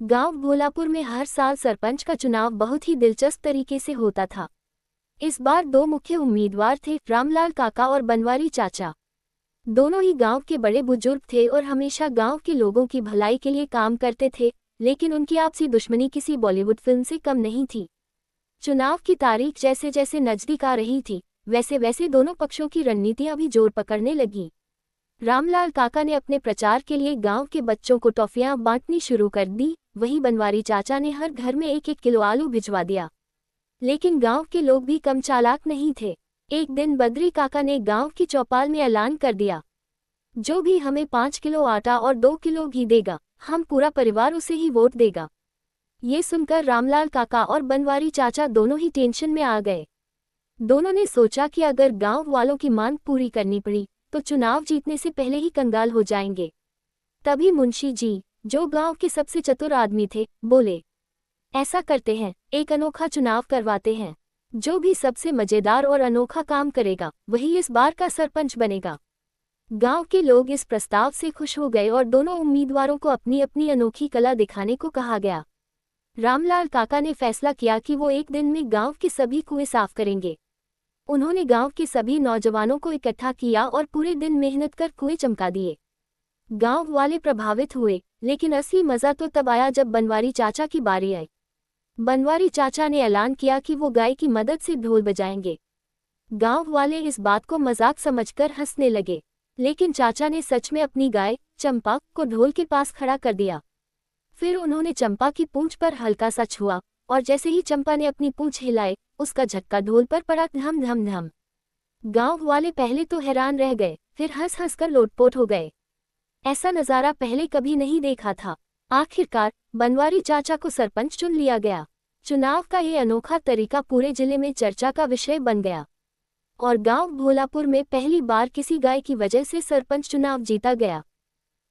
गांव भोलापुर में हर साल सरपंच का चुनाव बहुत ही दिलचस्प तरीके से होता था। इस बार दो मुख्य उम्मीदवार थे, रामलाल काका और बनवारी चाचा। दोनों ही गांव के बड़े बुजुर्ग थे और हमेशा गांव के लोगों की भलाई के लिए काम करते थे, लेकिन उनकी आपसी दुश्मनी किसी बॉलीवुड फिल्म से कम नहीं थी। चुनाव की तारीख जैसे जैसे नजदीक आ रही थी, वैसे वैसे दोनों पक्षों की रणनीतियां भी जोर पकड़ने लगीं। रामलाल काका ने अपने प्रचार के लिए गांव के बच्चों को टॉफियां बांटनी शुरू कर दी, वहीं बनवारी चाचा ने हर घर में एक एक किलो आलू भिजवा दिया। लेकिन गांव के लोग भी कम चालाक नहीं थे। एक दिन बद्री काका ने गांव की चौपाल में ऐलान कर दिया, जो भी हमें 5 किलो आटा और 2 किलो घी देगा, हम पूरा परिवार उसे ही वोट देगा। ये सुनकर रामलाल काका और बनवारी चाचा दोनों ही टेंशन में आ गए। दोनों ने सोचा कि अगर गांव वालों की मांग पूरी करनी पड़ी तो चुनाव जीतने से पहले ही कंगाल हो जाएंगे। तभी मुंशी जी, जो गांव के सबसे चतुर आदमी थे, बोले, ऐसा करते हैं, एक अनोखा चुनाव करवाते हैं। जो भी सबसे मजेदार और अनोखा काम करेगा वही इस बार का सरपंच बनेगा। गांव के लोग इस प्रस्ताव से खुश हो गए और दोनों उम्मीदवारों को अपनी अपनी अनोखी कला दिखाने को कहा गया। रामलाल काका ने फैसला किया कि वो एक दिन में गांव के सभी कुएं साफ करेंगे। उन्होंने गांव के सभी नौजवानों को इकट्ठा किया और पूरे दिन मेहनत कर कुएं चमका दिए। गांव वाले प्रभावित हुए, लेकिन असली मजा तो तब आया जब बनवारी चाचा की बारी आई। बनवारी चाचा ने ऐलान किया कि वो गाय की मदद से ढोल बजाएंगे। गांव वाले इस बात को मजाक समझकर हंसने लगे, लेकिन चाचा ने सच में अपनी गाय चंपा को ढोल के पास खड़ा कर दिया। फिर उन्होंने चंपा की पूंछ पर हल्का सा छुआ, और जैसे ही चंपा ने अपनी पूंछ हिलाई, उसका झटका ढोल पर पड़ा, धम धम धम। गांव वाले पहले तो हैरान रह गए, फिर हंस हंस कर लोटपोट हो गए। ऐसा नजारा पहले कभी नहीं देखा था। आखिरकार बनवारी चाचा को सरपंच चुन लिया गया। चुनाव का ये अनोखा तरीका पूरे जिले में चर्चा का विषय बन गया और गांव भोलापुर में पहली बार किसी गाय की वजह से सरपंच चुनाव जीता गया।